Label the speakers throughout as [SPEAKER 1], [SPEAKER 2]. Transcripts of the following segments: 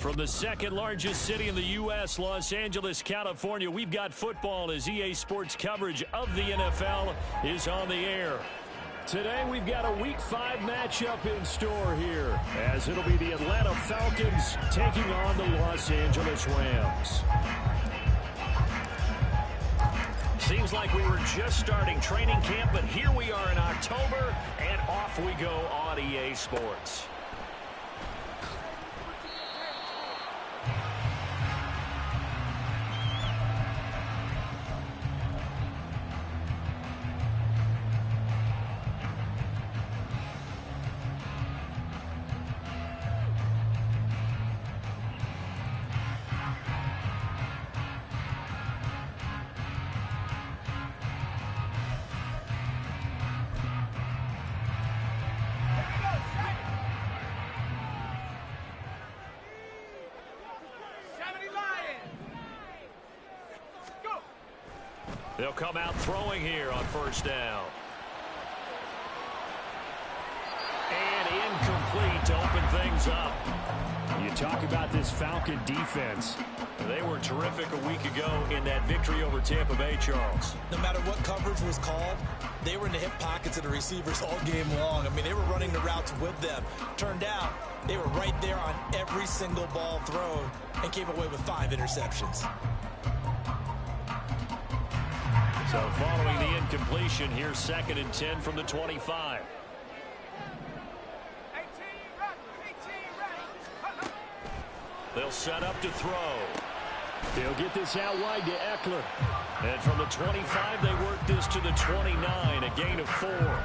[SPEAKER 1] From the second largest city in the U.S., Los Angeles, California, we've got football as EA Sports coverage of the NFL is on the air. Today we've got a Week 5 matchup in store here, as it'll be the Atlanta Falcons taking on the Los Angeles Rams. Seems like we were just starting training camp, but here we are in October, and off we go on EA Sports. They'll come out throwing here on first down. And incomplete to open things up. You talk about this Falcon defense. They were terrific a week ago in that victory over Tampa Bay, Charles.
[SPEAKER 2] No matter what coverage was called, they were in the hip pockets of the receivers all game long. I mean, they were running the routes with them. Turned out, they were right there on every single ball thrown and came away with 5 interceptions.
[SPEAKER 1] So following the incompletion, here's 2nd and 10 from the 25. They'll set up to throw. They'll get this out wide to Eckler. And from the 25, they work this to the 29, a gain of 4.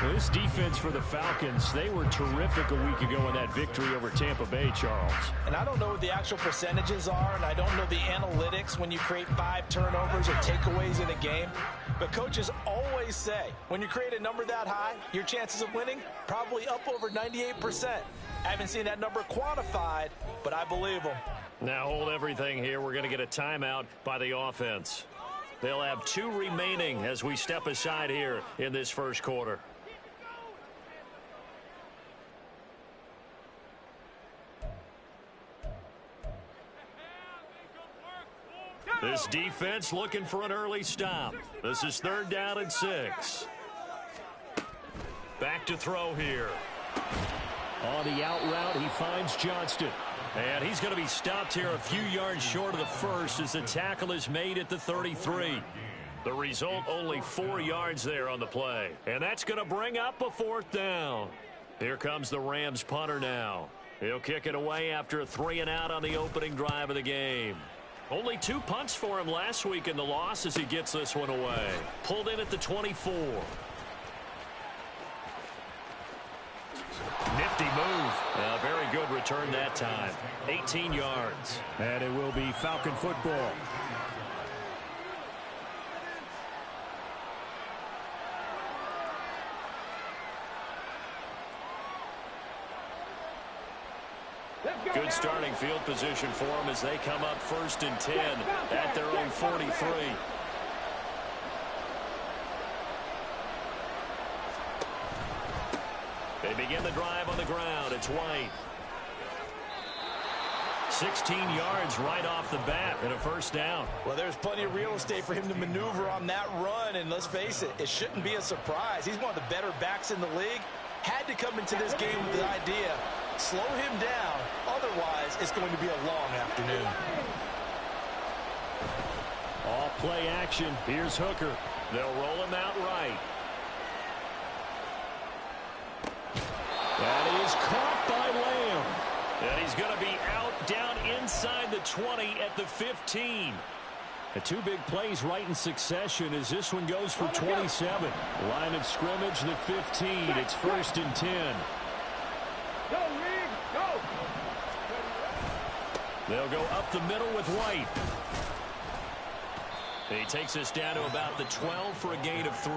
[SPEAKER 1] Well, this defense for the Falcons, they were terrific a week ago in that victory over Tampa Bay, Charles.
[SPEAKER 2] And I don't know what the actual percentages are, and I don't know the analytics when you create 5 turnovers or takeaways in a game. But coaches always say, when you create a number that high, your chances of winning probably up over 98%. I haven't seen that number quantified, but I believe them.
[SPEAKER 1] Now hold everything here. We're going to get a timeout by the offense. They'll have 2 remaining as we step aside here in this first quarter. This defense looking for an early stop. This is 3rd down and 6. Back to throw here. On the out route, he finds Johnston. And he's going to be stopped here a few yards short of the first as the tackle is made at the 33. The result, only 4 yards there on the play. And that's going to bring up a 4th down. Here comes the Rams punter now. He'll kick it away after a 3 and out on the opening drive of the game. Only 2 punts for him last week in the loss as he gets this one away. Pulled in at the 24. Nifty move. A very good return that time. 18 yards.
[SPEAKER 3] And it will be Falcon football.
[SPEAKER 1] Good starting field position for them as they come up 1st and 10 at their own 43. They begin the drive on the ground. It's White. 16 yards right off the bat and a 1st down.
[SPEAKER 2] Well, there's plenty of real estate for him to maneuver on that run, and let's face it, it shouldn't be a surprise. He's one of the better backs in the league. Had to come into this game with the idea, slow him down, otherwise it's going to be a long afternoon.
[SPEAKER 1] All play action. Here's Hooker. They'll roll him out right. That is caught by Lamb. And he's going to be out down inside the 20 at the 15. The 2 big plays right in succession as this one goes for 27. Line of scrimmage, the 15. It's 1st and 10.
[SPEAKER 4] Go, Reed, go!
[SPEAKER 1] They'll go up the middle with White. He takes us down to about the 12 for a gain of 3.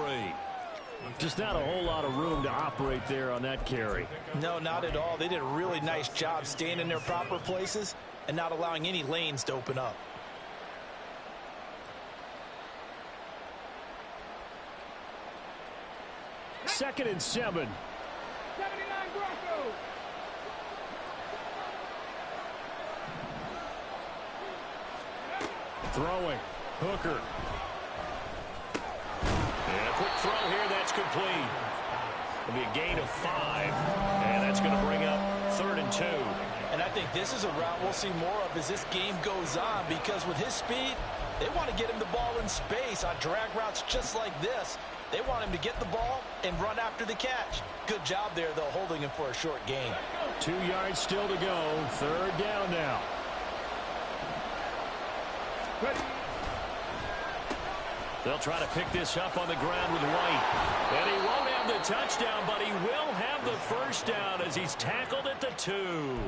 [SPEAKER 3] Just not a whole lot of room to operate there on that carry.
[SPEAKER 2] No, not at all. They did a really nice job staying in their proper places and not allowing any lanes to open up.
[SPEAKER 3] Second and 7.
[SPEAKER 4] 79 Broncos.
[SPEAKER 3] Throwing. Hooker.
[SPEAKER 1] And a quick throw here. That's complete. It'll be a gain of 5. And that's going to bring up 3rd and 2.
[SPEAKER 2] And I think this is a route we'll see more of as this game goes on, because with his speed, they want to get him the ball in space on drag routes just like this. They want him to get the ball and run after the catch. Good job there, though, holding him for a short gain.
[SPEAKER 3] 2 yards still to go. 3rd down now.
[SPEAKER 4] Ready.
[SPEAKER 1] They'll try to pick this up on the ground with White. And he won't have the touchdown, but he will have the first down as he's tackled at the 2.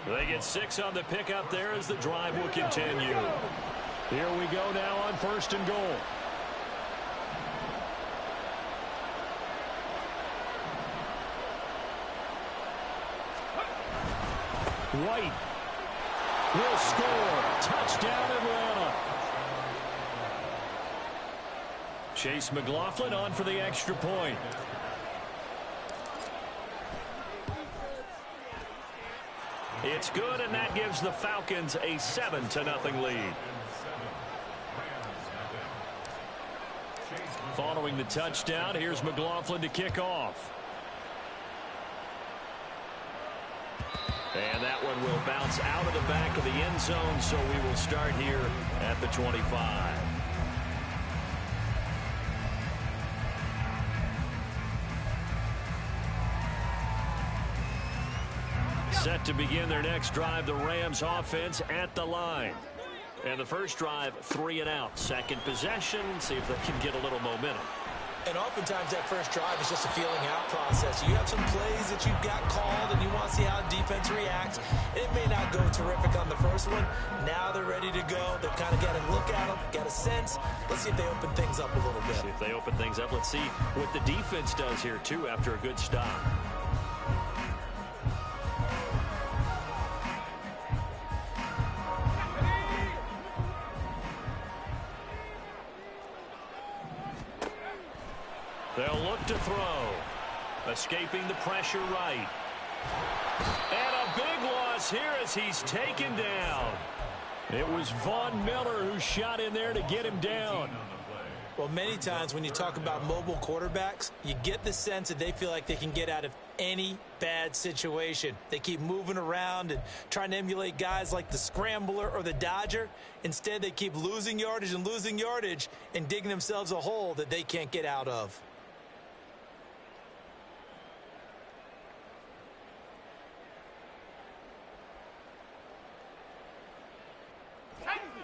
[SPEAKER 1] They get 6 on the pickup there as the drive will continue.
[SPEAKER 3] Here we go now on 1st and goal. White will score. Touchdown Atlanta.
[SPEAKER 1] Chase McLaughlin on for the extra point. It's good, and that gives the Falcons a 7-0 lead. Following the touchdown, here's McLaughlin to kick off. And that one will bounce out of the back of the end zone, so we will start here at the 25. Set to begin their next drive, the Rams offense at the line. And the first drive, 3 and out. Second possession, see if they can get a little momentum.
[SPEAKER 2] And oftentimes that first drive is just a feeling out process. You have some plays that you've got called and you want to see how the defense reacts. It may not go terrific on the first one. Now they're ready to go. They've kind of got a look at them, got a sense. Let's see if they open things up a little bit.
[SPEAKER 1] See if they open things up. Let's see what the defense does here, too, after a good stop. They'll look to throw. Escaping the pressure right. And a big loss here as he's taken down.
[SPEAKER 3] It was Von Miller who shot in there to get him down.
[SPEAKER 2] Well, many times when you talk about mobile quarterbacks, you get the sense that they feel like they can get out of any bad situation. They keep moving around and trying to emulate guys like the Scrambler or the Dodger. Instead, they keep losing yardage and digging themselves a hole that they can't get out of.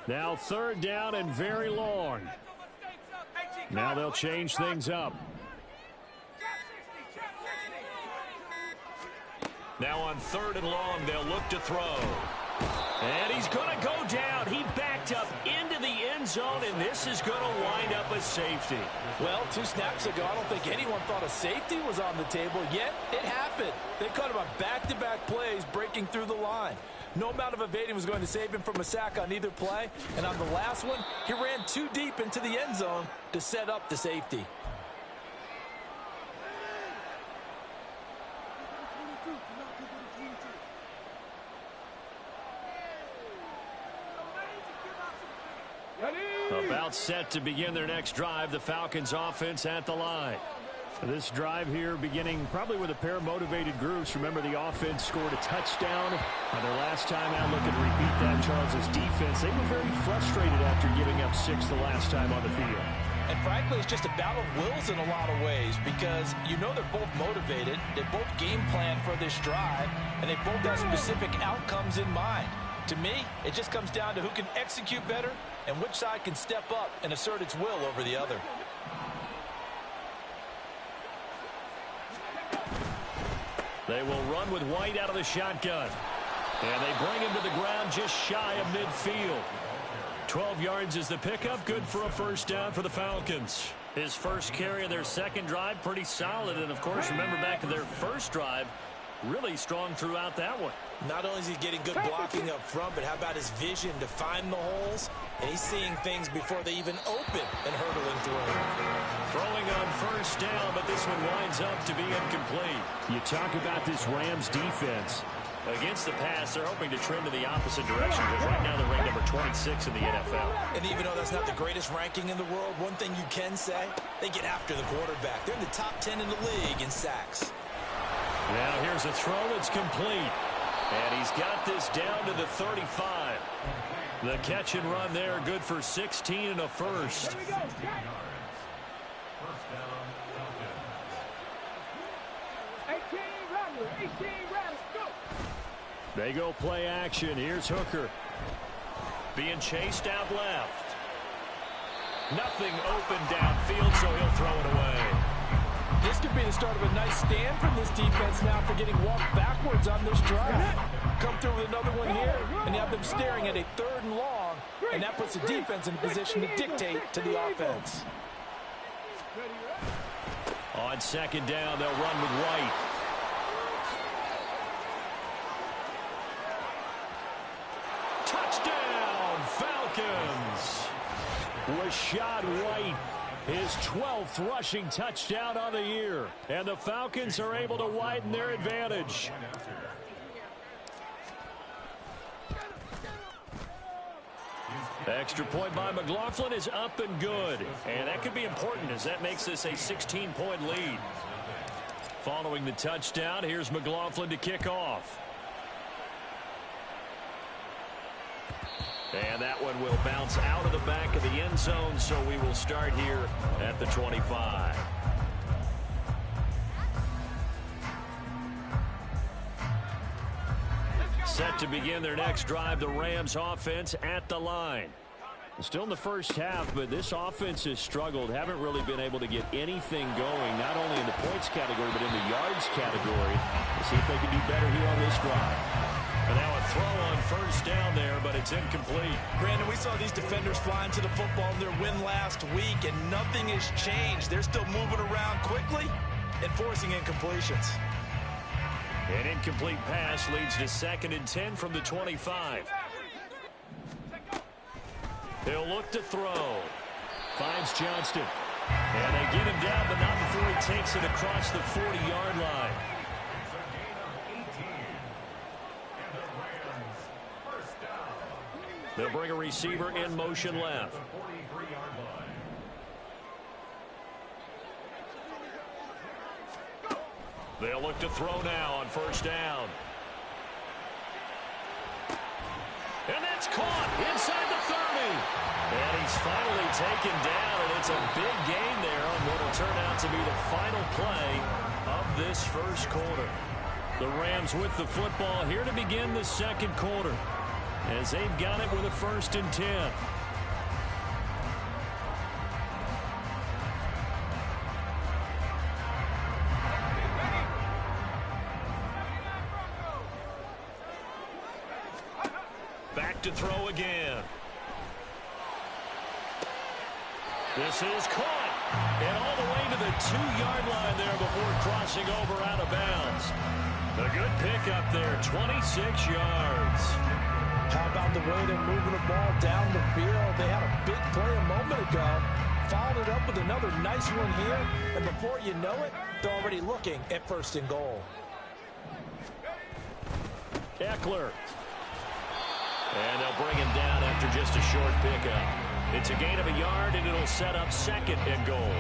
[SPEAKER 3] Now 3rd down and very long. Now they'll change things up.
[SPEAKER 1] Now on 3rd and long, they'll look to throw. And he's going to go down. He backed up into the end zone, and this is going to wind up a safety.
[SPEAKER 2] Well, 2 snaps ago, I don't think anyone thought a safety was on the table, yet it happened. They caught him on back-to-back plays breaking through the line. No amount of evading was going to save him from a sack on either play, and on the last one, he ran too deep into the end zone to set up the safety.
[SPEAKER 3] About set to begin their next drive, the Falcons offense at the line. This drive here beginning probably with a pair of motivated groups. Remember, the offense scored a touchdown on their last time out. Looking to repeat that. Charles's defense, they were very frustrated after giving up 6 the last time on the field.
[SPEAKER 2] And frankly, it's just a battle of wills in a lot of ways, because you know they're both motivated, they both game plan for this drive, and they both have specific outcomes in mind. To me, it just comes down to who can execute better and which side can step up and assert its will over the other.
[SPEAKER 1] They will run with White out of the shotgun. And they bring him to the ground just shy of midfield. 12 yards is the pickup. Good for a first down for the Falcons. His first carry of their second drive, pretty solid. And, of course, remember back to their first drive, really strong throughout that one.
[SPEAKER 2] Not only is he getting good blocking up front, but how about his vision to find the holes? And he's seeing things before they even open and hurdling through.
[SPEAKER 1] Throwing on first down, but this one winds up to be incomplete.
[SPEAKER 3] You talk about this Rams defense.
[SPEAKER 1] Against the pass, they're hoping to trend in the opposite direction because right now they're ranked number 26 in the NFL.
[SPEAKER 2] And even though that's not the greatest ranking in the world, one thing you can say, they get after the quarterback. They're in the top 10 in the league in sacks.
[SPEAKER 1] Now here's a throw that's complete. And he's got this down to the 35. The catch and run there, good for 16 and a first.
[SPEAKER 4] 18 rounds, go!
[SPEAKER 3] They go play action. Here's Hooker.
[SPEAKER 1] Being chased out left. Nothing open downfield, so he'll throw it away.
[SPEAKER 2] This could be the start of a nice stand from this defense now for getting walked backwards on this drive. Come through with another one here, and you have them staring at a 3rd and long, and that puts the defense in position to dictate to the offense.
[SPEAKER 1] On 2nd down, they'll run with White. Touchdown, Falcons!
[SPEAKER 3] Rachaad White, his 12th rushing touchdown on the year. And the Falcons are able to widen their advantage.
[SPEAKER 1] Extra point by McLaughlin is up and good. And that could be important as that makes this a 16-point lead. Following the touchdown, here's McLaughlin to kick off. And that one will bounce out of the back of the end zone, so we will start here at the 25. Set to begin their next drive, the Rams offense at the line.
[SPEAKER 3] Still in the first half, but this offense has struggled. Haven't really been able to get anything going, not only in the points category, but in the yards category. We'll see if they can do better here on this drive.
[SPEAKER 1] And now a throw on 1st down there, but it's incomplete.
[SPEAKER 2] Brandon, we saw these defenders flying to the football in their win last week, and nothing has changed. They're still moving around quickly and forcing incompletions.
[SPEAKER 1] An incomplete pass leads to 2nd and 10 from the 25. He'll look to throw. Finds Johnston. And they get him down, but not before he takes it across the 40-yard line. They'll bring a receiver in motion left. They'll look to throw now on 1st down. And that's caught inside the 30. And he's finally taken down, and it's a big gain there on what will turn out to be the final play of this 1st quarter. The Rams with the football here to begin the 2nd quarter, as they've got it with a 1st and 10. Back to throw again. This is caught. And all the way to the 2-yard line there before crossing over out of bounds. A good pickup there, 26 yards.
[SPEAKER 2] How about the way they're moving the ball down the field? They had a big play a moment ago. Followed it up with another nice one here. And before you know it, they're already looking at 1st and goal.
[SPEAKER 3] Eckler.
[SPEAKER 1] And they'll bring him down after just a short pickup. It's a gain of a yard, and it'll set up 2nd and goal.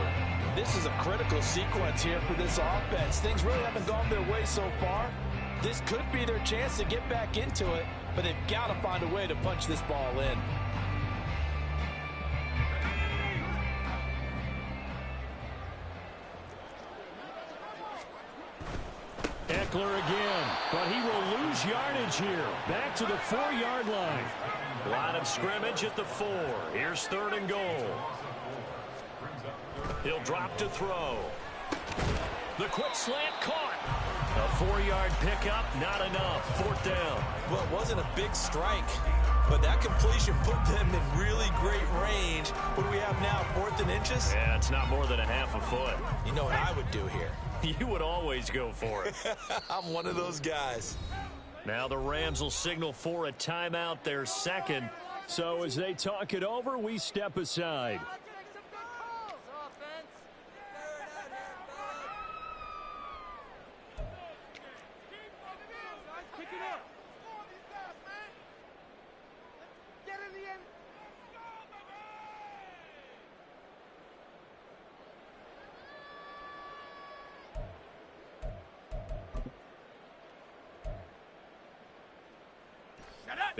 [SPEAKER 2] This is a critical sequence here for this offense. Things really haven't gone their way so far. This could be their chance to get back into it, but they've got to find a way to punch this ball in.
[SPEAKER 3] Eckler again, but he will lose yardage here. Back to the 4-yard line.
[SPEAKER 1] Line of scrimmage at the 4. Here's 3rd and goal. He'll drop to throw. The quick slant caught. A 4-yard pickup, not enough. 4th down.
[SPEAKER 2] Well, it wasn't a big strike, but that completion put them in really great range. What do we have now, 4th and inches?
[SPEAKER 1] Yeah, it's not more than a half a foot.
[SPEAKER 2] You know what I would do here?
[SPEAKER 1] You would always go for it.
[SPEAKER 2] I'm one of those guys.
[SPEAKER 1] Now the Rams will signal for a timeout, their 2nd.
[SPEAKER 3] So as they talk it over, we step aside.
[SPEAKER 4] Pick it up.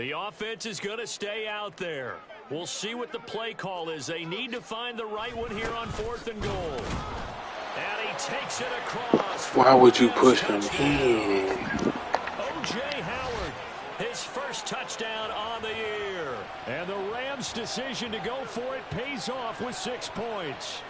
[SPEAKER 1] The offense is going to stay out there. We'll see what the play call is. They need to find the right one here on 4th and goal. And he takes it across.
[SPEAKER 5] Why would you push him in?
[SPEAKER 1] O.J. Howard, his first touchdown on the year.
[SPEAKER 3] And the Rams' decision to go for it pays off with 6 points.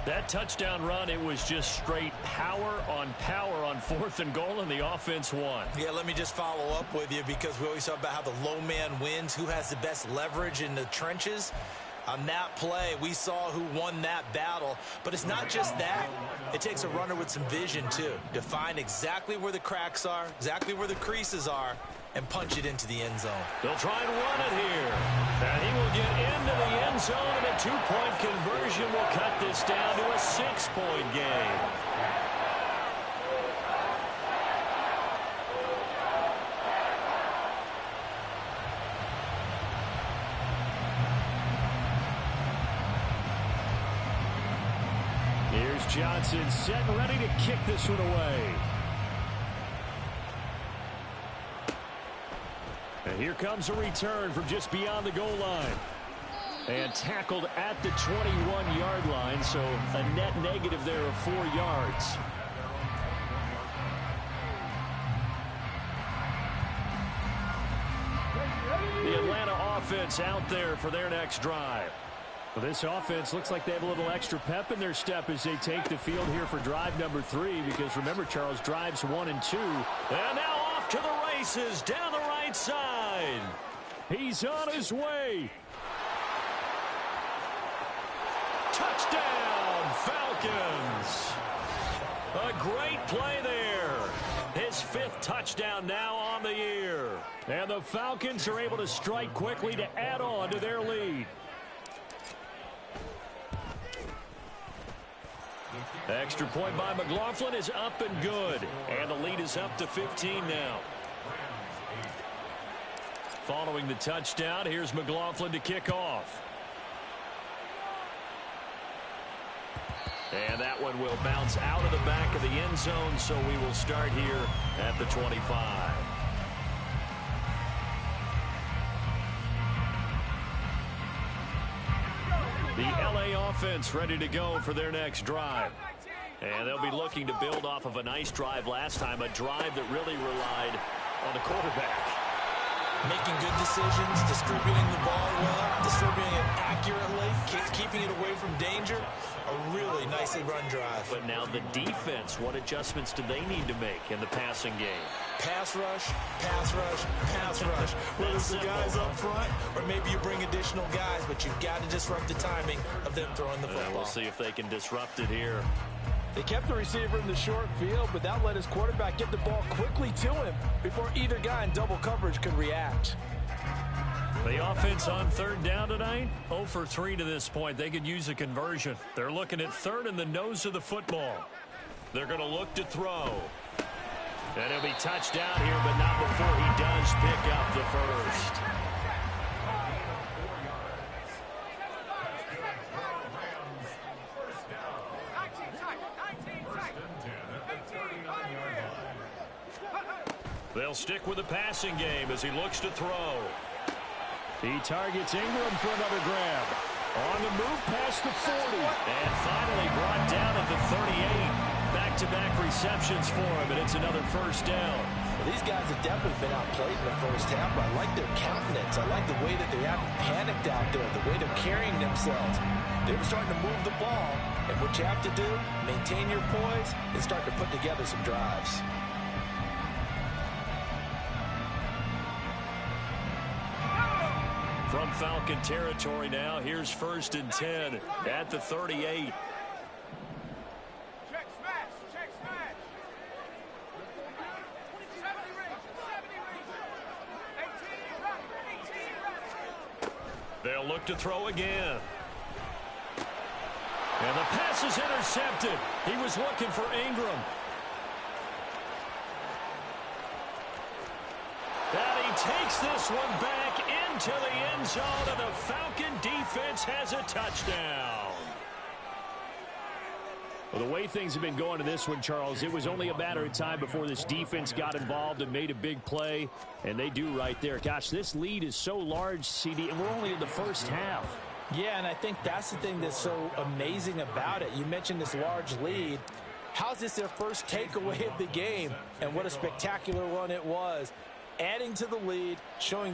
[SPEAKER 1] That touchdown run, it was just straight power on 4th and goal, and the offense won.
[SPEAKER 2] Yeah, let me just follow up with you because we always talk about how the low man wins, who has the best leverage in the trenches. On that play, we saw who won that battle. But it's not just that. It takes a runner with some vision, too, to find exactly where the cracks are, exactly where the creases are, and punch it into the end zone.
[SPEAKER 1] They'll try and run it here. And he will get into the end zone, and a 2-point conversion will cut this down to a 6-point game.
[SPEAKER 3] Here's Johnson set and ready to kick this one away. And here comes a return from just beyond the goal line. And tackled at the 21-yard line, so a net negative there of 4 yards. The Atlanta offense out there for their next drive. Well, this offense looks like they have a little extra pep in their step as they take the field here for drive number 3, because remember, Charles, drives 1 and 2.
[SPEAKER 1] And now off to the races down the right side.
[SPEAKER 3] He's on his way.
[SPEAKER 1] Touchdown, Falcons. A great play there. His 5th touchdown now on the year.
[SPEAKER 3] And the Falcons are able to strike quickly to add on to their lead.
[SPEAKER 1] Extra point by McLaughlin is up and good. And the lead is up to 15 now. Following the touchdown, here's McLaughlin to kick off. And that one will bounce out of the back of the end zone, so we will start here at the 25. The LA offense ready to go for their next drive. And they'll be looking to build off of a nice drive last time, a drive that really relied on the quarterback.
[SPEAKER 2] Making good decisions, distributing the ball well, distributing it accurately, keeping it away from danger. A really nicely run drive.
[SPEAKER 1] But now the defense, what adjustments do they need to make in the passing game?
[SPEAKER 2] Pass rush, pass rush, pass rush. Whether it's the guys up front or maybe you bring additional guys, but you've got to disrupt the timing of them throwing the football.
[SPEAKER 1] We'll see if they can disrupt it here.
[SPEAKER 2] They kept the receiver in the short field, but that let his quarterback get the ball quickly to him before either guy in double coverage could react.
[SPEAKER 1] The offense on 3rd down tonight, 0 for 3 to this point. They could use a conversion. They're looking at 3rd in the nose of the football. They're going to look to throw. And he'll be touched down here, but not before he does pick up the first. They'll stick with the passing game as he looks to throw.
[SPEAKER 3] He targets Ingram for another grab. On the move past the 40.
[SPEAKER 1] And finally brought down at the 38. Back-to-back receptions for him, and it's another first down.
[SPEAKER 2] Well, these guys have definitely been outplayed in the first half, but I like their countenance. I like the way that they haven't panicked out there, the way they're carrying themselves. They're starting to move the ball, and what you have to do, maintain your poise and start to put together some drives.
[SPEAKER 1] From Falcon territory now, here's 1st and 10 at the 38.
[SPEAKER 4] Check smash, check smash. 70 rings, 18 rings.
[SPEAKER 1] They'll look to throw again. And the pass is intercepted. He was looking for Ingram. And he takes this one back into the end zone, and the Falcon defense has a touchdown.
[SPEAKER 3] Well, the way things have been going in this one, Charles, it was only a matter of time before this defense got involved and made a big play, and they do right there. Gosh, this lead is so large, CD, and we're only in the first half.
[SPEAKER 2] Yeah, and I think that's the thing that's so amazing about it. You mentioned this large lead. How's this their first takeaway of the game? And what a spectacular one it was. Adding to the lead, showing